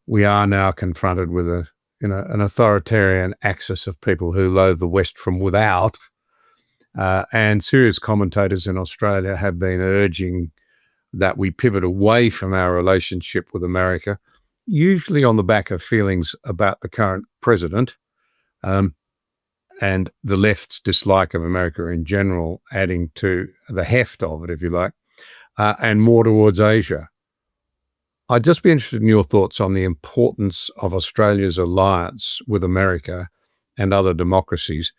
we are now confronted with an authoritarian axis of people who loathe the West from without. And serious commentators in Australia have been urging that we pivot away from our relationship with America, usually on the back of feelings about the current president, and the left's dislike of America in general, adding to the heft of it, if you like, and more towards Asia. I'd just be interested in your thoughts on the importance of Australia's alliance with America and other democracies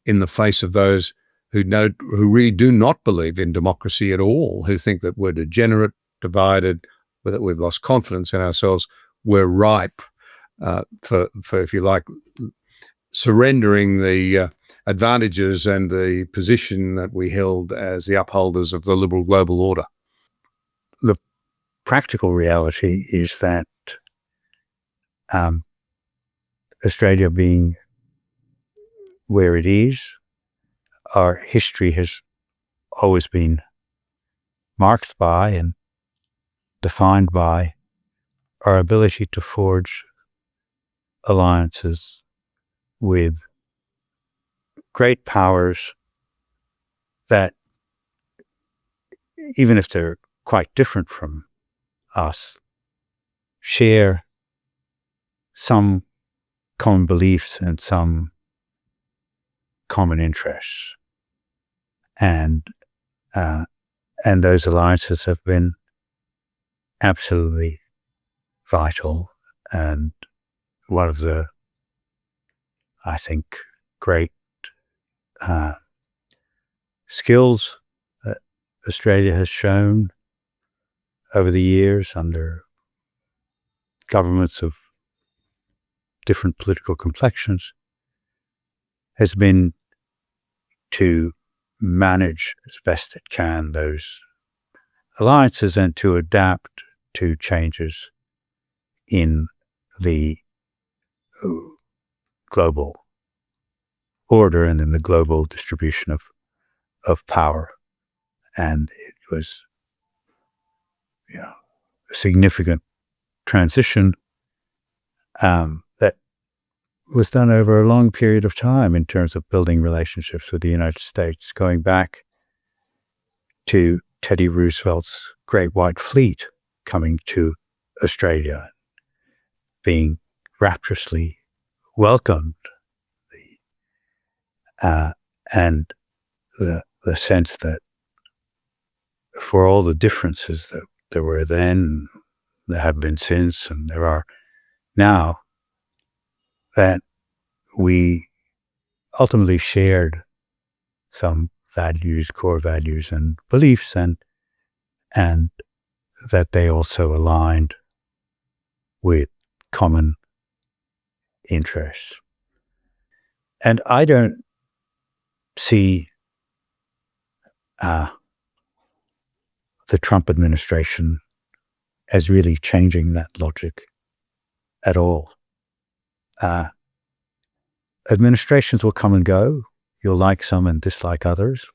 in the face of those who really do not believe in democracy at all, who think that we're degenerate, divided, that we've lost confidence in ourselves. We're ripe for, if you like, surrendering the advantages and the position that we held as the upholders of the liberal global order. The practical reality is that Australia being where it is, our history has always been marked by and defined by our ability to forge alliances with great powers that, even if they're quite different from us, share some common beliefs and some common interests. And those alliances have been absolutely vital, and one of the, I think, great skills that Australia has shown over the years under governments of different political complexions has been to manage as best it can those alliances and to adapt to changes in the global order and in the global distribution of power. And it was a significant transition that was done over a long period of time in terms of building relationships with the United States, going back to Teddy Roosevelt's Great White Fleet coming to Australia, being rapturously welcomed, and the sense that for all the differences that there were then, there have been since, and there are now, that we ultimately shared some values, core values and beliefs, and that they also aligned with common interests. And I don't see the Trump administration as really changing that logic at all. Administrations will come and go. You'll like some and dislike others.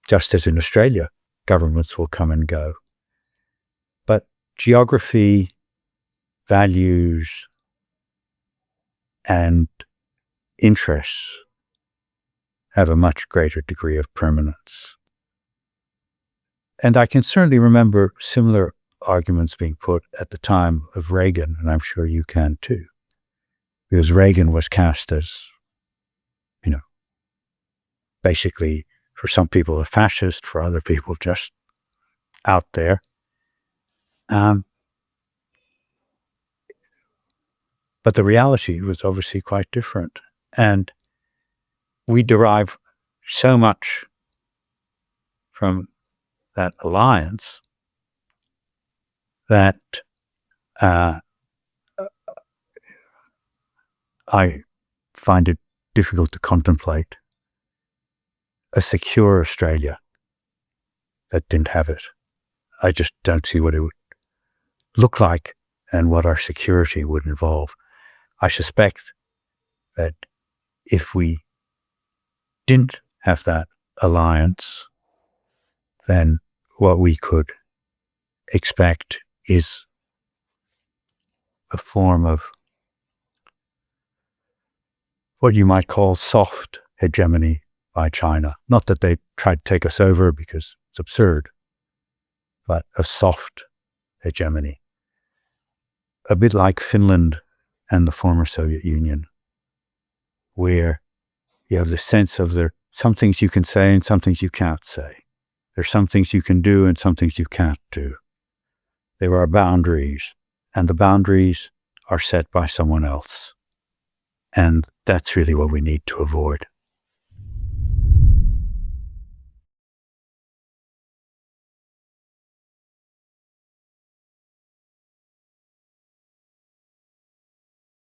Just as in Australia, governments will come and go. But geography, values, and interests have a much greater degree of permanence. And I can certainly remember similar arguments being put at the time of Reagan, and I'm sure you can too. Because Reagan was cast as, basically for some people a fascist, for other people just out there. But the reality was obviously quite different. And we derive so much from that alliance that I find it difficult to contemplate a secure Australia that didn't have it. I just don't see what it would look like and what our security would involve. I suspect that if we didn't have that alliance, then what we could expect is a form of what you might call soft hegemony by China. Not that they tried to take us over, because it's absurd, but a soft hegemony. A bit like Finland and the former Soviet Union, where you have the sense of there are some things you can say and some things you can't say. There's some things you can do and some things you can't do. There are boundaries, and the boundaries are set by someone else. And that's really what we need to avoid.